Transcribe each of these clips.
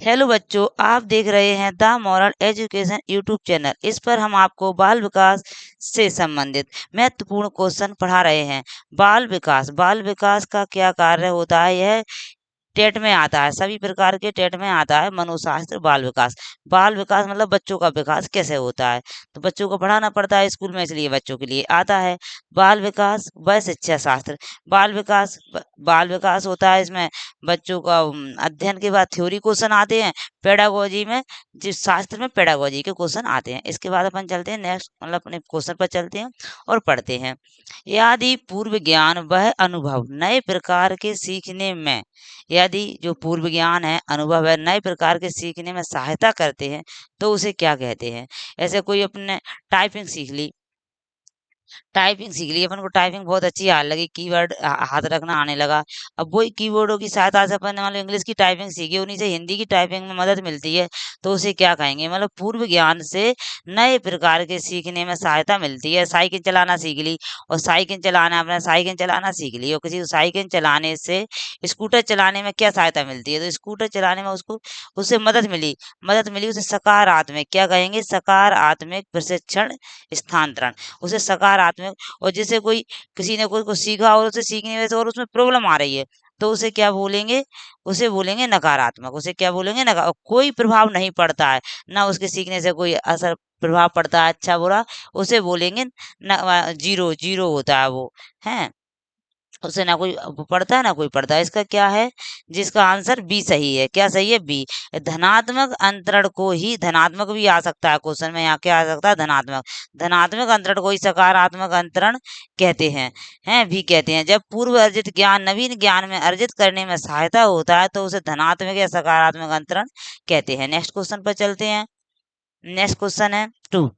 Hello बच्चों, आप देख रहे हैं the moral education YouTube channel. इस पर हम आपको बाल विकास से संबंधित महत्वपूर्ण क्वेश्चन पढ़ा रहे हैं। बाल विकास का क्या कार्य होता है? यह टेट में आता है, सभी प्रकार के टेट में आता है। मनोशास्त्र बाल विकास मतलब बच्चों का विकास कैसे होता है, तो बच्चों को पढ़ाना पड़ता है स्कूल में, इसलिए बच्चों के लिए आता है। बाल विकास व शिक्षा शास्त्र। बाल विकास होता है, इसमें बच्चों का अध्ययन के बाद थ्योरी क्वेश्चन आते हैं। पेडागोजी में, जिस शास्त्र में पेडागोजी के क्वेश्चन आते हैं। इसके बाद अपन चलते हैं नेक्स्ट, मतलब अपने क्वेश्चन पर चलते हैं और पढ़ते हैं। यदि पूर्व ज्ञान वह अनुभव नए प्रकार के सीखने में, यदि जो पूर्व ज्ञान है, अनुभव है, नए प्रकार के सीखने में सहायता करते हैं, तो उसे क्या कहते हैं? ऐसे कोई अपने टाइपिंग सीख ली, अपन को टाइपिंग बहुत अच्छी आने लगी, कीवर्ड हाथ रखना आने लगा। अब वही कीबोर्डों की सहायता से अपन मतलब इंग्लिश की टाइपिंग सीखी, उन्हीं से हिंदी की टाइपिंग में मदद मिलती है, तो उसे क्या कहेंगे? मतलब पूर्व ज्ञान से नए प्रकार के सीखने में सहायता मिलती है। साइकिल चलाना सीख ली, और साइकिल चलाना सीख ली, और किसी को साइकिल चलाने से स्कूटर चलाने में क्या सहायता मिलती है? तो स्कूटर चलाने में उसको उससे मदद मिली उसे सकारात्मक, क्या कहेंगे? सकारात्मक प्रशिक्षण स्थानांतरण, उसे सकारात्मक। और जैसे कोई किसी ने कोई कुछ सीखा और उसे सीखने में से और उसमें प्रॉब्लम आ रही है, तो उसे क्या बोलेंगे? उसे बोलेंगे नकारात्मक। उसे क्या बोलेंगे? कोई प्रभाव नहीं पड़ता है, ना उसके सीखने से कोई असर प्रभाव पड़ता है अच्छा बुरा, उसे बोलेंगे जीरो जीरो होता है वो, है। उससे ना कोई पढ़ता है ना कोई पढ़ता है। इसका क्या है? जिसका आंसर बी सही है। क्या सही है? बी। धनात्मक अंतरण को ही, धनात्मक भी आ सकता है क्वेश्चन में, यहाँ क्या आ सकता है? धनात्मक अंतरण को ही सकारात्मक अंतरण कहते हैं भी कहते हैं। जब पूर्व अर्जित ज्ञान नवीन ज्ञान में अर्जित करने में सहायता होता है, तो उसे धनात्मक या सकारात्मक अंतरण कहते हैं। नेक्स्ट क्वेश्चन पर चलते हैं। नेक्स्ट क्वेश्चन है 2।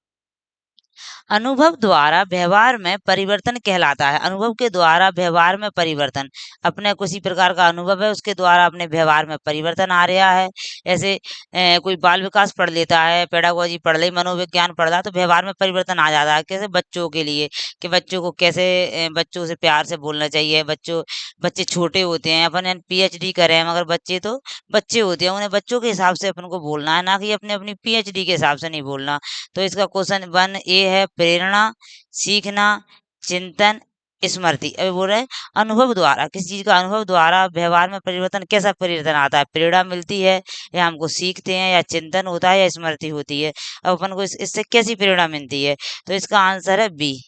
अनुभव द्वारा व्यवहार में परिवर्तन कहलाता है। अनुभव के द्वारा व्यवहार में परिवर्तन, अपने किसी प्रकार का अनुभव है, उसके द्वारा अपने व्यवहार में परिवर्तन आ रहा है। ऐसे कोई बाल विकास पढ़ लेता है, पेडागोजी पढ़ ली, मनोविज्ञान पढ़ रहा, तो व्यवहार में परिवर्तन आ जाता है। कैसे? बच्चों के लिए, कि बच्चों को कैसे बच्चों से प्यार से बोलना चाहिए। बच्चे छोटे होते हैं, अपन पीएचडी करें हैं, मगर बच्चे तो बच्चे होते हैं, उन्हें बच्चों के हिसाब से अपन को बोलना है, ना कि अपने अपनी पीएचडी के हिसाब से नहीं बोलना। तो इसका क्वेश्चन 1A है प्रेरणा, सीखना, चिंतन, स्मृति। अभी बोल रहे हैं अनुभव द्वारा, किसी चीज का अनुभव द्वारा व्यवहार में परिवर्तन, कैसा परिवर्तन आता है? प्रेरणा मिलती है, या हमको सीखते हैं, या चिंतन होता है, या स्मृति होती है। अब अपन को इससे कैसी प्रेरणा मिलती है? तो इसका आंसर है बी।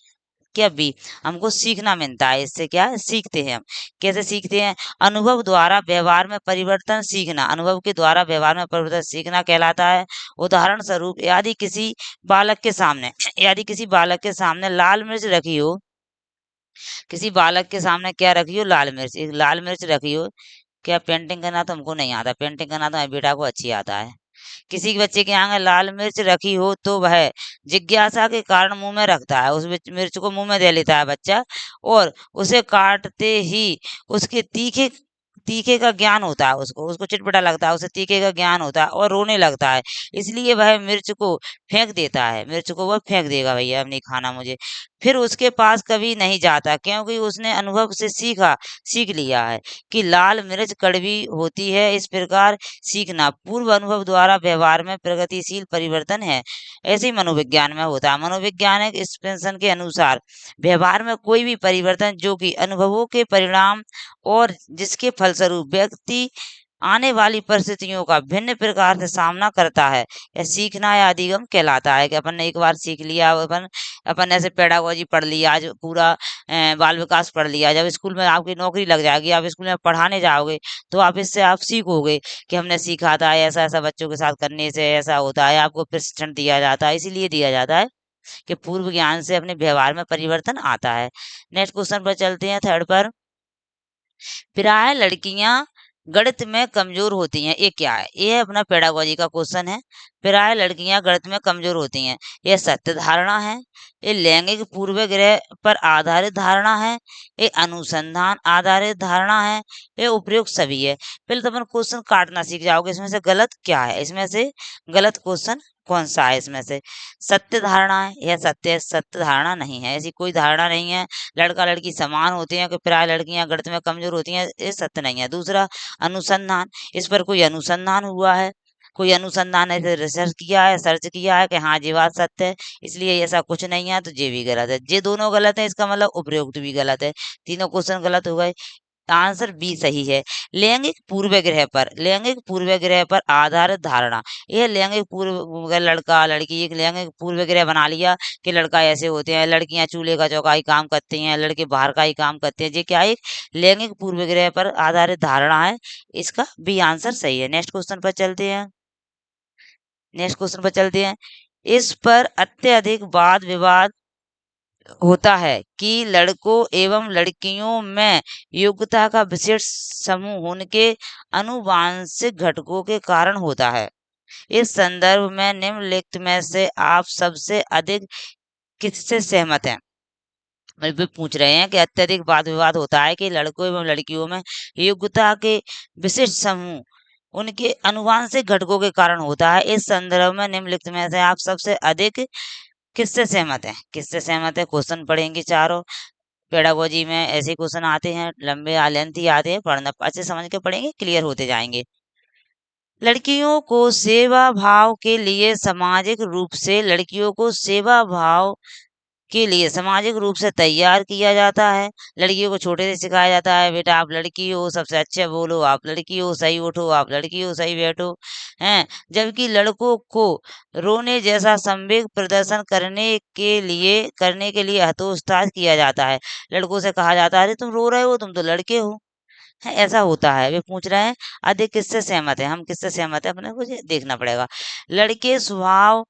क्या? बी। हमको सीखना मिलता है, इससे क्या है? सीखते हैं हम। कैसे सीखते हैं? अनुभव द्वारा व्यवहार में परिवर्तन सीखना, अनुभव के द्वारा व्यवहार में परिवर्तन सीखना कहलाता है। उदाहरण स्वरूप, यदि किसी बालक के सामने लाल मिर्च रखी हो, किसी बालक के सामने क्या रखी हो? लाल मिर्च, एक लाल मिर्च रखी हो। क्या? पेंटिंग करना तो हमको नहीं आता, पेंटिंग करना तो मेरे बेटा को अच्छी आता है। किसी के बच्चे के आगे लाल मिर्च रखी हो, तो वह जिज्ञासा के कारण मुंह में रखता है, उस मिर्च को मुंह में दे लेता है बच्चा, और उसे काटते ही उसके तीखे तीखे का ज्ञान होता है, उसको उसको चिटपटा लगता है, उसे तीखे का ज्ञान होता है और रोने लगता है। इसलिए वह मिर्च को फेंक देता है, मिर्च को वह फेंक देगा, भैया अब नहीं खाना मुझे। फिर उसके पास कभी नहीं जाता, क्योंकि उसने अनुभव से सीख लिया है कि लाल मिर्च कड़वी होती है। इस प्रकार सीखना पूर्व अनुभव द्वारा व्यवहार में प्रगतिशील परिवर्तन है। ऐसे ही मनोविज्ञान में होता है। मनोवैज्ञानिक एक्सपेंशन के अनुसार व्यवहार में कोई भी परिवर्तन जो कि अनुभवों के परिणाम और जिसके फलस्वरूप व्यक्ति आने वाली परिस्थितियों का भिन्न प्रकार से सामना करता है, यह सीखना या अधिगम कहलाता है। कि अपन ने एक बार सीख लिया, अपन अपन ऐसे पेडागोजी पढ़ लिया, आज पूरा बाल विकास पढ़ लिया, जब स्कूल में आपकी नौकरी लग जाएगी, आप स्कूल में पढ़ाने जाओगे, तो आप इससे आप सीखोगे कि हमने सीखा था ऐसा ऐसा, बच्चों के साथ करने से ऐसा होता है। आपको प्रशिक्षण दिया जाता है, इसीलिए दिया जाता है कि पूर्व ज्ञान से अपने व्यवहार में परिवर्तन आता है। नेक्स्ट क्वेश्चन पर चलते हैं, थर्ड पर। प्राय लड़कियां गणित में कमजोर होती हैं, ये क्या है? ये अपना पेडागोजी का क्वेश्चन है। प्राय लड़कियां गणित में कमजोर होती हैं, ये सत्य धारणा है, ये लैंगिक पूर्वाग्रह पर आधारित धारणा है, ये अनुसंधान आधारित धारणा है, ये उपयुक्त सभी है। पहले तो अपन क्वेश्चन काटना सीख जाओगे, इसमें से गलत क्या है, इसमें से गलत क्वेश्चन कौन सा है? इसमें से सत्य धारणा है, यह सत्य धारणा नहीं है, ऐसी कोई धारणा नहीं है। लड़का लड़की समान होते हैं, कि प्राय लड़कियां गणित में कमजोर होती हैं, ये सत्य नहीं है। दूसरा, अनुसंधान, इस पर कोई अनुसंधान हुआ है? कोई अनुसंधान ऐसे रिसर्च किया है, सर्च किया है कि हाँ ये बात सत्य है, इसलिए ऐसा कुछ नहीं है, तो ये भी गलत है। ये दोनों गलत है, इसका मतलब उपरोक्त भी गलत है। तीनों क्वेश्चन गलत हो गए। आंसर बी सही है। लैंगिक पूर्वाग्रह पर, लैंगिक पूर्वाग्रह पर आधारित धारणा। यह लैंगिक पूर्व, लड़का लड़की एक लैंगिक पूर्वाग्रह बना लिया कि लड़का ऐसे होते हैं, लड़कियां चूल्हे का चौका ही काम करती हैं, लड़के बाहर का ही काम करते हैं। ये क्या है? एक लैंगिक पूर्वाग्रह पर आधारित धारणा है। इसका बी आंसर सही है। नेक्स्ट क्वेश्चन पर चलते हैं। नेक्स्ट क्वेश्चन पर चलते हैं। इस पर अत्यधिक वाद विवाद होता है कि लड़कों एवं लड़कियों में योग्यता का विशेष समूह उनके आनुवांशिक घटकों के कारण होता है। इस संदर्भ में निम्नलिखित में से आप सबसे अधिक किससे सहमत हैं? मतलब पूछ रहे हैं कि अत्यधिक वाद विवाद होता है कि लड़कों एवं लड़कियों में योग्यता के विशिष्ट समूह उनके आनुवांशिक घटकों के कारण होता है। इस संदर्भ में निम्नलिखित में से आप सबसे अधिक किससे सहमत हैं? किससे सहमत है? क्वेश्चन पढ़ेंगे चारों। पेडागोजी में ऐसे क्वेश्चन आते हैं, लंबे लेंथी आते हैं, पढ़ना अच्छे समझ के पढ़ेंगे, क्लियर होते जाएंगे। लड़कियों को सेवा भाव के लिए सामाजिक रूप से लड़कियों को सेवा भाव के लिए सामाजिक रूप से तैयार किया जाता है। लड़कियों को छोटे से सिखाया जाता है, बेटा आप लड़की हो, सबसे अच्छे बोलो, आप लड़की हो, सही उठो, आप लड़की हो, सही बैठो, हैं। जबकि लड़कों को रोने जैसा संवेग प्रदर्शन करने के लिए हतोत्साहित किया जाता है। लड़कों से कहा जाता है, अरे तुम रो रहे हो, तुम तो लड़के हो, है। ऐसा होता है। वे पूछ रहे हैं अधिक किससे सहमत है? हम किससे सहमत है अपने को ये देखना पड़ेगा। लड़के स्वभाव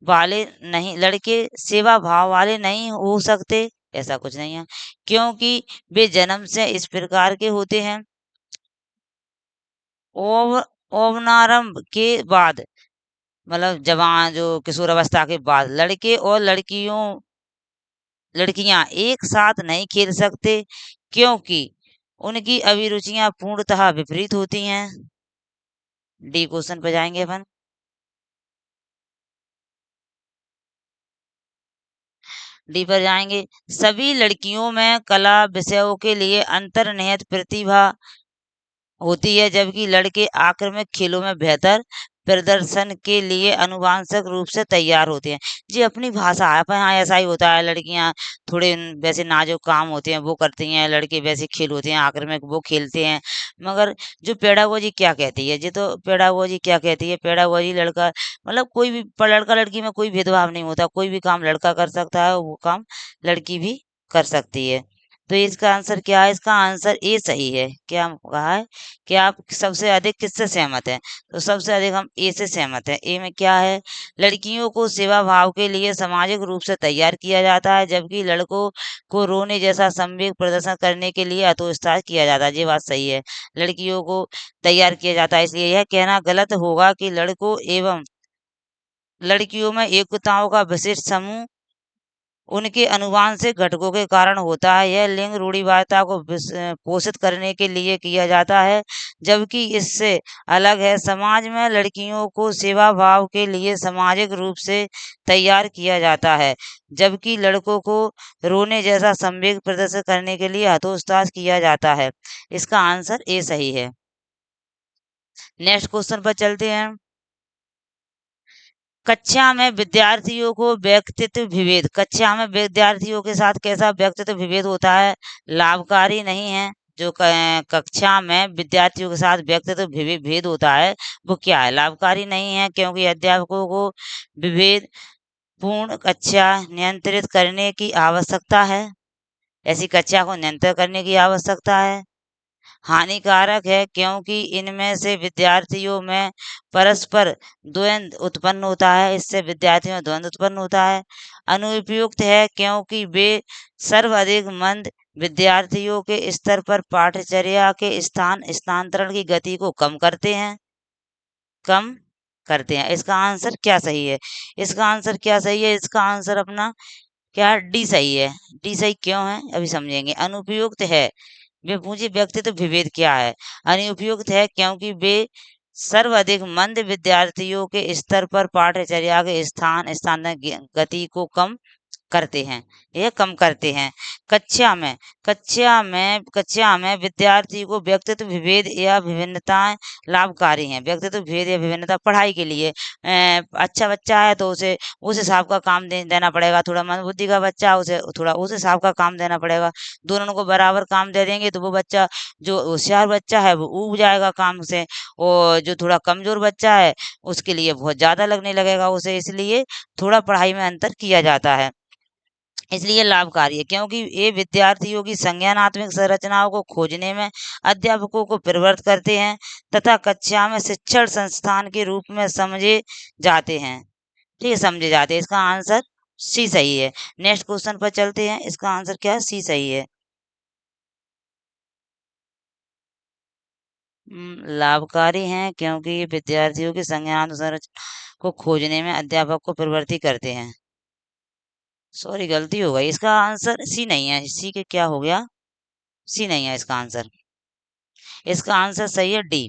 वाले नहीं, लड़के सेवा भाव वाले नहीं हो सकते, ऐसा कुछ नहीं है, क्योंकि वे जन्म से इस प्रकार के होते हैं। ओव ओवनारंभ के बाद, मतलब जवान जो किशोर अवस्था के बाद लड़के और लड़कियां एक साथ नहीं खेल सकते, क्योंकि उनकी अभिरुचियां पूर्णतः विपरीत होती हैं। डी क्वेश्चन पे जाएंगे अपन। डी पर जाएंगे। सभी लड़कियों में कला विषयों के लिए अंतर्निहित प्रतिभा होती है, जबकि लड़के आक्रमक खेलों में बेहतर प्रदर्शन के लिए आनुवांशिक रूप से तैयार होते हैं। जी अपनी भाषा है, पर हाँ ऐसा ही होता है। लड़कियां थोड़े वैसे नाजुक काम होते हैं वो करती हैं, लड़के वैसे खेल होते हैं आक्रमक वो खेलते हैं। मगर जो पेडागोजी क्या कहती है, जी तो पेडागोजी क्या कहती है? पेडागोजी लड़का मतलब कोई भी लड़का लड़की में कोई भेदभाव नहीं होता, कोई भी काम लड़का कर सकता है, वो काम लड़की भी कर सकती है। तो इसका आंसर क्या है? इसका आंसर ए सही है। क्या कहा है कि आप सबसे अधिक किससे सहमत हैं? तो सबसे अधिक हम ए से सहमत हैं। ए में क्या है? लड़कियों को सेवा भाव के लिए सामाजिक रूप से तैयार किया जाता है, जबकि लड़कों को रोने जैसा संवेग प्रदर्शन करने के लिए हतोत्साहित किया जाता है। ये बात सही है। लड़कियों को तैयार किया जाता है, इसलिए यह कहना गलत होगा कि लड़कों एवं लड़कियों में योग्यताओं का विशिष्ट समूह उनके आनुवांशिक घटकों के कारण होता है। यह लिंग रूढ़िवादिता को पोषित करने के लिए किया जाता है, जबकि इससे अलग है। समाज में लड़कियों को सेवा भाव के लिए सामाजिक रूप से तैयार किया जाता है, जबकि लड़कों को रोने जैसा संवेग प्रदर्शित करने के लिए हतोत्साहित किया जाता है। इसका आंसर ए सही है। नेक्स्ट क्वेश्चन पर चलते हैं। कक्षा में विद्यार्थियों को व्यक्तित्व विभेद, कक्षा में विद्यार्थियों के साथ कैसा व्यक्तित्व विभेद होता है? लाभकारी नहीं है। जो कक्षा में विद्यार्थियों के साथ व्यक्तित्व भेद होता है वो क्या है? लाभकारी नहीं है, क्योंकि अध्यापकों को विभेद पूर्ण कक्षा नियंत्रित करने की आवश्यकता है। ऐसी कक्षा को नियंत्रित करने की आवश्यकता है। हानिकारक है, क्योंकि इनमें से विद्यार्थियों में परस्पर द्वंद्व उत्पन्न होता है, इससे विद्यार्थियों में द्वंद्व उत्पन्न होता है। अनुपयुक्त है, क्योंकि वे सर्वाधिक मंद विद्यार्थियों के स्तर पर पाठ्यचर्या के स्थानांतरण की गति को कम करते हैं। इसका आंसर क्या सही है? इसका आंसर क्या सही है? इसका आंसर अपना क्या डी सही है। डी सही क्यों है अभी समझेंगे। अनुपयुक्त है, वे पूंजी व्यक्तित्व विभेद क्या है? अनुपयुक्त है, क्योंकि वे सर्वाधिक मंद विद्यार्थियों के स्तर पर पाठ्यचर्या के स्थान गति को कम करते हैं, यह कम करते हैं। कक्षा में विद्यार्थी को व्यक्तित्व विभेद या विभिन्नताएं लाभकारी हैं। व्यक्तित्व विभेद या विभिन्नता पढ़ाई के लिए अच्छा बच्चा है तो उसे उस हिसाब का काम देना पड़ेगा। थोड़ा मंदबुद्धि का बच्चा है, उसे थोड़ा उस हिसाब का काम देना पड़ेगा। दोनों को बराबर काम दे देंगे तो वो बच्चा, जो होशियार बच्चा है, वो ऊब जाएगा काम से, और जो थोड़ा कमजोर बच्चा है उसके लिए बहुत ज्यादा लगने लगेगा उसे। इसलिए थोड़ा पढ़ाई में अंतर किया जाता है। इसलिए लाभकारी है क्योंकि ये विद्यार्थियों की संज्ञानात्मक संरचनाओं को खोजने में अध्यापकों को प्रवृत्त करते हैं तथा कक्षा में शिक्षण संस्थान के रूप में समझे जाते हैं। ठीक है, समझे जाते हैं। इसका आंसर सी सही है। नेक्स्ट क्वेश्चन पर चलते हैं। इसका आंसर क्या है? सी सही है। लाभकारी हैं क्योंकि ये विद्यार्थियों की संज्ञान संरचना को खोजने में अध्यापक को प्रवृत्ति करते हैं। सॉरी, गलती हो गई। इसका आंसर सी नहीं है। सी के क्या हो गया? सी नहीं है इसका आंसर। इसका आंसर सही है डी।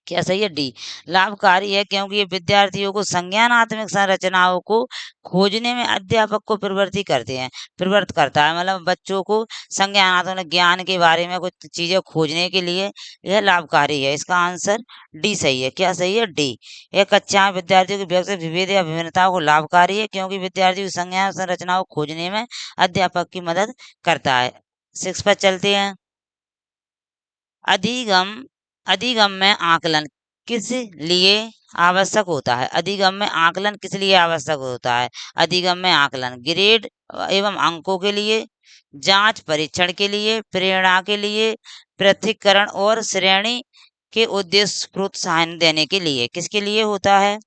क्या सही है? डी। लाभकारी है क्योंकि ये विद्यार्थियों को संज्ञानात्मक संरचनाओं को खोजने में अध्यापक को प्रवृत्ति करते हैं, प्रवृत्त करता है। मतलब बच्चों को संज्ञानात्मक ज्ञान के बारे में कुछ चीजें खोजने के लिए यह लाभकारी है। इसका आंसर डी सही है। क्या सही है? डी। यह कक्षा में विद्यार्थियों की व्यक्तिगत विभेद या विभिन्नताओं को लाभकारी है क्योंकि विद्यार्थियों की संज्ञान संरचनाओं को खोजने में अध्यापक की मदद करता है। 6 पर चलते हैं। अधिगम अधिगम में आकलन किस लिए आवश्यक होता है? अधिगम में आकलन किस लिए आवश्यक होता है? अधिगम में आकलन ग्रेड एवं अंकों के लिए, जांच परीक्षण के लिए, प्रेरणा के लिए, पृथक्करण और श्रेणी के उद्देश्य प्रोत्साहन देने के लिए। किसके लिए होता है?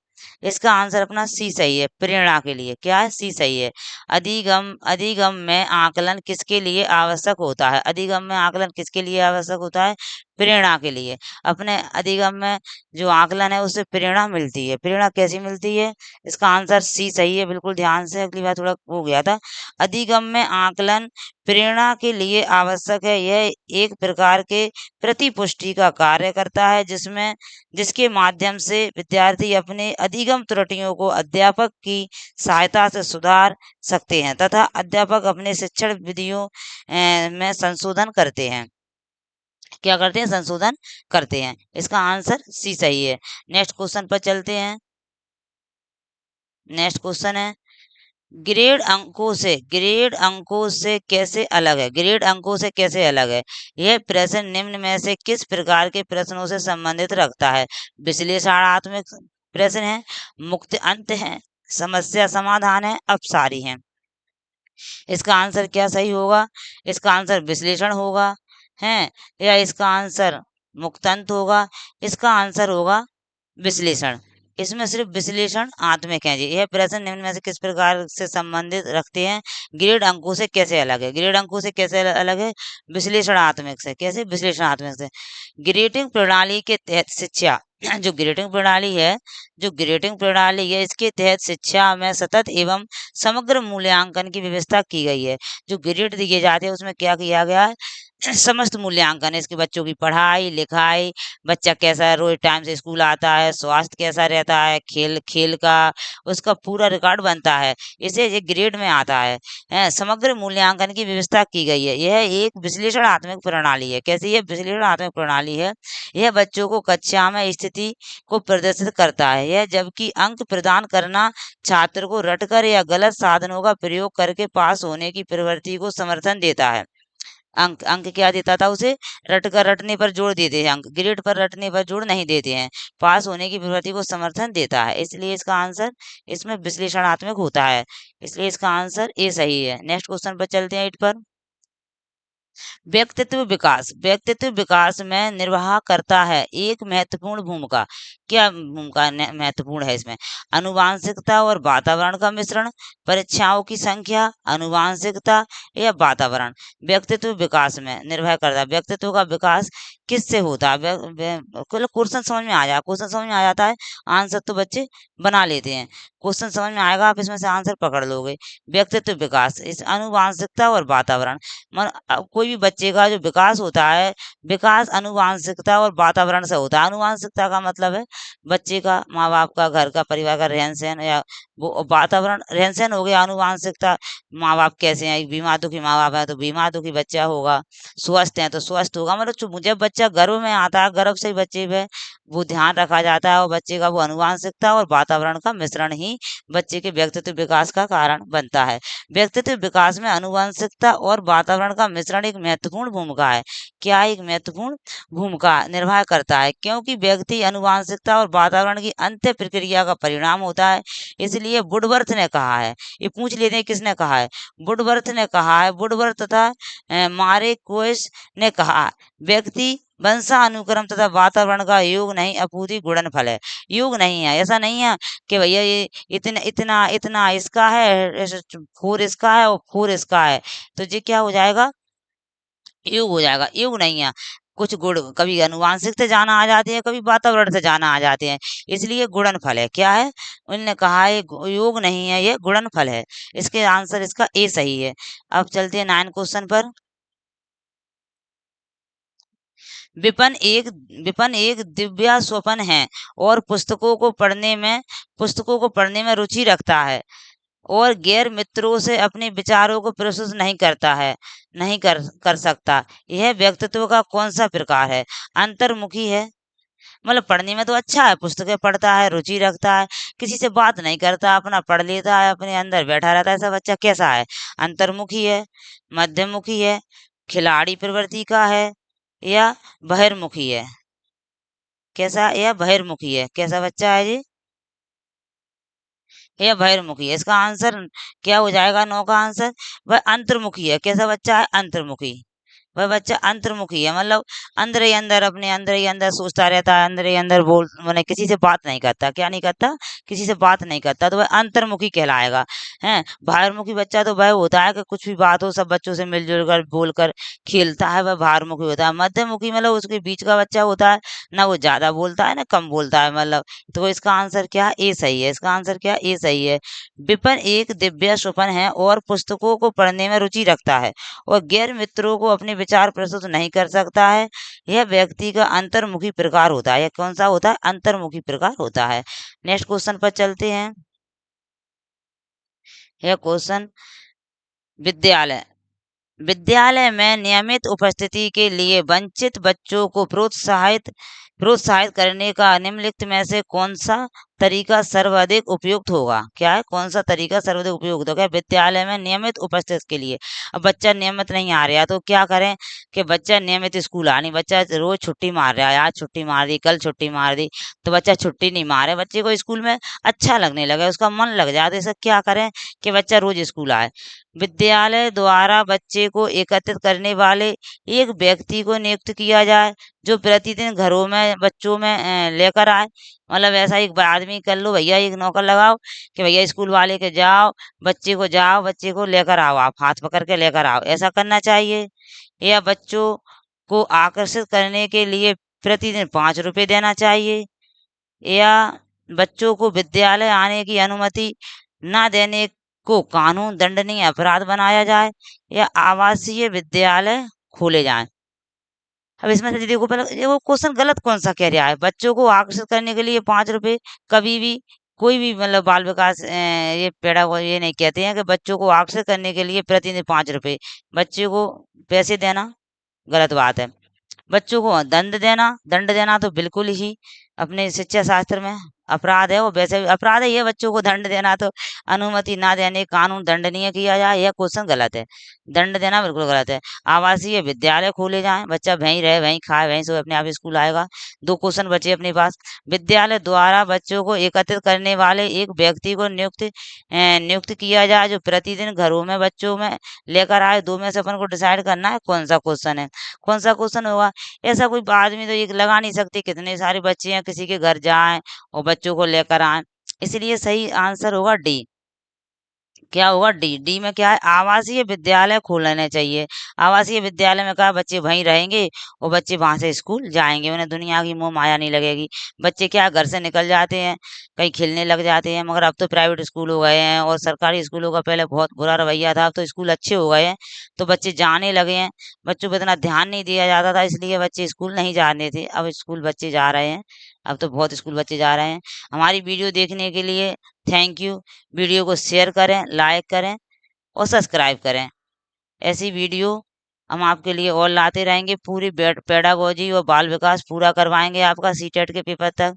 इसका आंसर अपना सी सही है। प्रेरणा के लिए। क्या है? सी सही है। अधिगम अधिगम में आकलन किसके लिए आवश्यक होता है? अधिगम में आकलन किसके लिए आवश्यक होता है? प्रेरणा के लिए। अपने अधिगम में जो आकलन है उससे प्रेरणा मिलती है। प्रेरणा कैसी मिलती है? इसका आंसर सी सही है। बिल्कुल ध्यान से, अगली बार थोड़ा हो गया था। अधिगम में आकलन प्रेरणा के लिए आवश्यक है। यह एक प्रकार के प्रतिपुष्टि का कार्य करता है जिसके माध्यम से विद्यार्थी अपने अधिगम त्रुटियों को अध्यापक की सहायता से सुधार सकते हैं तथा अध्यापक अपने शिक्षण विधियों में संशोधन करते हैं। क्या करते हैं? संशोधन करते हैं। इसका आंसर सी सही है। नेक्स्ट क्वेश्चन पर चलते हैं। नेक्स्ट क्वेश्चन है, ग्रेड अंकों से कैसे अलग है? ग्रेड अंकों से कैसे अलग है? यह प्रश्न निम्न में से किस प्रकार के प्रश्नों से संबंधित रखता है? विश्लेषणात्मक प्रश्न है, मुक्त अंत है, समस्या समाधान है, अपसारी है। इसका आंसर क्या सही होगा? इसका आंसर विश्लेषण होगा है, या इसका आंसर मुक्तांत होगा? इसका आंसर होगा विश्लेषण। इसमें सिर्फ विश्लेषण आत्मिक है जी। यह प्रश्न निम्न में से किस प्रकार से संबंधित रखते हैं? ग्रेड अंकों से कैसे अलग है? ग्रेड अंकों से कैसे अलग है? विश्लेषणात्मक से। कैसे? विश्लेषणात्मक से। ग्रेडिंग प्रणाली के तहत शिक्षा जो ग्रेडिंग प्रणाली है, इसके तहत शिक्षा में सतत एवं समग्र मूल्यांकन की व्यवस्था की गई है। जो ग्रेड दिए जाते हैं उसमें क्या किया गया है? समस्त मूल्यांकन है। इसके बच्चों की पढ़ाई लिखाई, बच्चा कैसा रोज टाइम से स्कूल आता है, स्वास्थ्य कैसा रहता है, खेल खेल का उसका पूरा रिकॉर्ड बनता है। इसे ये ग्रेड में आता है। समग्र मूल्यांकन की व्यवस्था की गई है। यह एक विश्लेषणात्मक प्रणाली है। कैसी? यह विश्लेषणात्मक प्रणाली है। यह बच्चों को कक्षा में स्थिति को प्रदर्शित करता है। यह जबकि अंक प्रदान करना छात्र को रटकर या गलत साधनों का प्रयोग करके पास होने की प्रवृत्ति को समर्थन देता है। अंक अंक क्या देता था उसे? रटने पर जोर देते हैं। अंक ग्रेड पर रटने पर जोर नहीं देते हैं। पास होने की प्रवृत्ति को समर्थन देता है। इसलिए इसका आंसर इसमें विश्लेषणात्मक होता है। इसलिए इसका आंसर ए सही है। नेक्स्ट क्वेश्चन पर चलते हैं 8 पर। व्यक्तित्व विकास में निर्वाह करता है एक महत्वपूर्ण भूमिका। क्या भूमिका महत्वपूर्ण है इसमें? आनुवांशिकता और वातावरण का मिश्रण, परीक्षाओं की संख्या, आनुवांशिकता या वातावरण। व्यक्तित्व विकास में निर्भर करता है। व्यक्तित्व का विकास किससे होता है? क्वेश्चन समझ में आ जाता है। आंसर तो बच्चे बना लेते हैं। क्वेश्चन समझ में आएगा, आप इसमें से आंसर पकड़ लोगे। व्यक्तित्व विकास, इस आनुवांशिकता और वातावरण। कोई भी बच्चे का जो विकास होता है, विकास आनुवांशिकता और वातावरण से होता है। आनुवांशिकता का मतलब है बच्चे का, माँ बाप का, घर का, परिवार का रहन सहन, या वो वातावरण, रहन सहन हो गया। आनुवांशिकता, माँ बाप कैसे हैं, बीमार दुखी माँ बाप है तो बीमार दुखी बच्चा होगा, स्वस्थ है तो स्वस्थ होगा। मतलब जब बच्चा गर्भ में आता है, गर्भ से ही बच्चे पे वो ध्यान रखा जाता है, और बच्चे का वो आनुवांशिकता और वातावरण का मिश्रण ही बच्चे के व्यक्तित्व विकास का कारण बनता है। व्यक्तित्व विकास में आनुवांशिकता और वातावरण का मिश्रण एक महत्वपूर्ण भूमिका है। क्या एक महत्वपूर्ण भूमिका निर्वाह करता है, क्योंकि व्यक्ति आनुवांशिकता और वातावरण की अंत्य प्रक्रिया का परिणाम होता है। इसलिए वुडवर्थ ने कहा है, ये पूछ लेते हैं किसने कहा है, वुडवर्थ ने कहा है, वुडवर्थ तथा मारे कोइस ने कहा, व्यक्ति वंशानुक्रम तथा वातावरण का योग नहीं अपूरी गुणनफल है। योग नहीं है, ऐसा नहीं है कि भैया ये इतना इतना इतना इसका है, फोर इसका है और फोर इसका है, तो ये क्या हो जाएगा, योग हो जाएगा। योग नहीं है, कुछ गुण कभी अनुवांशिक से जाना आ जाते हैं, कभी वातावरण से जाना आ जाते हैं, इसलिए गुणनफल है। क्या है, उन्होंने कहा है योग नहीं है, ये गुणनफल है। इसके आंसर इसका ए सही है। अब चलते हैं 9 क्वेश्चन पर। विपन एक विपन एक दिव्या स्वपन है और पुस्तकों को पढ़ने में रुचि रखता है, और गैर मित्रों से अपने विचारों को प्रस्तुत नहीं कर सकता। यह व्यक्तित्व का कौन सा प्रकार है। अंतर्मुखी है, मतलब पढ़ने में तो अच्छा है, पुस्तकें पढ़ता है, रुचि रखता है, किसी से बात नहीं करता, अपना पढ़ लेता है, अपने अंदर बैठा रहता है, ऐसा बच्चा कैसा है। अंतर्मुखी है, मध्यमुखी है, खिलाड़ी प्रवृत्ति का है, या बहिर्मुखी है। कैसा, या बहिर्मुखी है, कैसा बच्चा है जी, या बहिर्मुखी है। इसका आंसर क्या हो जाएगा, 9 का आंसर, वह अंतर्मुखी है। कैसा बच्चा है, अंतर्मुखी। वह बच्चा अंतर्मुखी है, मतलब अंदर ही अंदर सोचता रहता है, अंदर ही अंदर बोल, मैंने किसी से बात नहीं करता। क्या नहीं करता, किसी से बात नहीं करता, तो वह अंतर्मुखी कहलाएगा। हैं, बाहरमुखी बच्चा तो वह होता है कि कुछ भी बात हो सब बच्चों से मिलजुल कर बोलकर खेलता है, वह बाहरमुखी होता है। मध्यमुखी मतलब उसके बीच का बच्चा होता है, ना वो ज्यादा बोलता है ना कम बोलता है, मतलब। तो इसका आंसर क्या है, ए सही है। इसका आंसर क्या, ए सही है। विपन एक दिव्य स्वपन है और पुस्तकों को पढ़ने में रुचि रखता है, और गैर मित्रों को अपने विचार प्रस्तुत नहीं कर सकता है। यह व्यक्ति का अंतर्मुखी प्रकार होता है। यह कौन सा होता है, अंतर्मुखी प्रकार होता है। नेक्स्ट क्वेश्चन पर चलते हैं। यह क्वेश्चन, विद्यालय विद्यालय में नियमित उपस्थिति के लिए वंचित बच्चों को प्रोत्साहित करने का निम्नलिखित में से कौन सा तरीका सर्वाधिक उपयुक्त होगा। क्या है, कौन सा तरीका सर्वाधिक उपयुक्त होगा विद्यालय में नियमित उपस्थिति के लिए। अब बच्चा नियमित नहीं आ रहा तो क्या करें, कि बच्चा नियमित स्कूल आनी, बच्चा रोज छुट्टी मार रहा है, आज छुट्टी मार दी, कल छुट्टी मार दी, तो बच्चा छुट्टी नहीं मारे, बच्चे को स्कूल में अच्छा लगने लगे, उसका मन लग जाए, तो ऐसा क्या करें कि बच्चा रोज स्कूल आए। विद्यालय द्वारा बच्चे को एकत्रित करने वाले एक व्यक्ति को नियुक्त किया जाए, जो प्रतिदिन घरों में बच्चों में लेकर आए। मतलब ऐसा एक आदमी कर लो भैया, एक नौकर लगाओ कि भैया स्कूल वाले के जाओ बच्चे को लेकर आओ, आप हाथ पकड़ के लेकर आओ, ऐसा करना चाहिए। या बच्चों को आकर्षित करने के लिए प्रतिदिन 5 रुपए देना चाहिए। या बच्चों को विद्यालय आने की अनुमति न देने को कानून दंडनीय अपराध बनाया जाए। या आवासीय विद्यालय खोले जाएं। अब इसमें से देखो, पहले ये वो क्वेश्चन गलत कौन सा कह रहा है, बच्चों को आकर्षित करने के लिए 5 रुपए। कभी भी कोई भी मतलब बाल विकास ये ये नहीं कहते हैं कि बच्चों को आकर्षित करने के लिए प्रतिदिन 5 रुपए, बच्चे को पैसे देना गलत बात है। बच्चों को दंड देना तो बिल्कुल ही अपने शिक्षा शास्त्र में अपराध है, वो वैसे भी अपराध है ये, बच्चों को दंड देना तो अनुमति ना देने कानून दंडनीय किया जाए, यह क्वेश्चन गलत है। दंड देना बिल्कुल गलत है। आवासीय विद्यालय खोले जाएं, बच्चा वहीं रहे, वहीं खाए, वहीं से अपने आप स्कूल आएगा। 2 क्वेश्चन बचे अपने पास। विद्यालय द्वारा बच्चों को एकत्रित करने वाले एक व्यक्ति को नियुक्त किया जाए, जो प्रतिदिन घरों में बच्चों में लेकर आए। 2 में से अपन को डिसाइड करना है कौन सा क्वेश्चन है, कौन सा क्वेश्चन होगा। ऐसा कोई आदमी तो ये लगा नहीं सकते, कितने सारे बच्चे हैं, किसी के घर जाएं और बच्चों को लेकर आएं, इसलिए सही आंसर होगा डी। क्या होगा, डी। डी में क्या है, आवासीय विद्यालय खोलने चाहिए। आवासीय विद्यालय में कहा बच्चे वहीं रहेंगे और बच्चे वहां से स्कूल जाएंगे, उन्हें दुनिया की मोह माया नहीं लगेगी। बच्चे क्या घर से निकल जाते हैं, कहीं खेलने लग जाते हैं। मगर अब तो प्राइवेट स्कूल हो गए हैं और सरकारी स्कूलों का पहले बहुत बुरा रवैया था, अब तो स्कूल अच्छे हो गए हैं, तो बच्चे जाने लगे हैं। बच्चों पे इतना ध्यान नहीं दिया जाता था, इसलिए बच्चे स्कूल नहीं जाते थे। अब स्कूल बच्चे जा रहे हैं, अब तो बहुत स्कूल बच्चे जा रहे हैं। हमारी वीडियो देखने के लिए थैंक यू। वीडियो को शेयर करें, लाइक करें और सब्सक्राइब करें। ऐसी वीडियो हम आपके लिए और लाते रहेंगे। पूरी पेडागोजी और बाल विकास पूरा करवाएंगे आपका सीटेट के पेपर तक।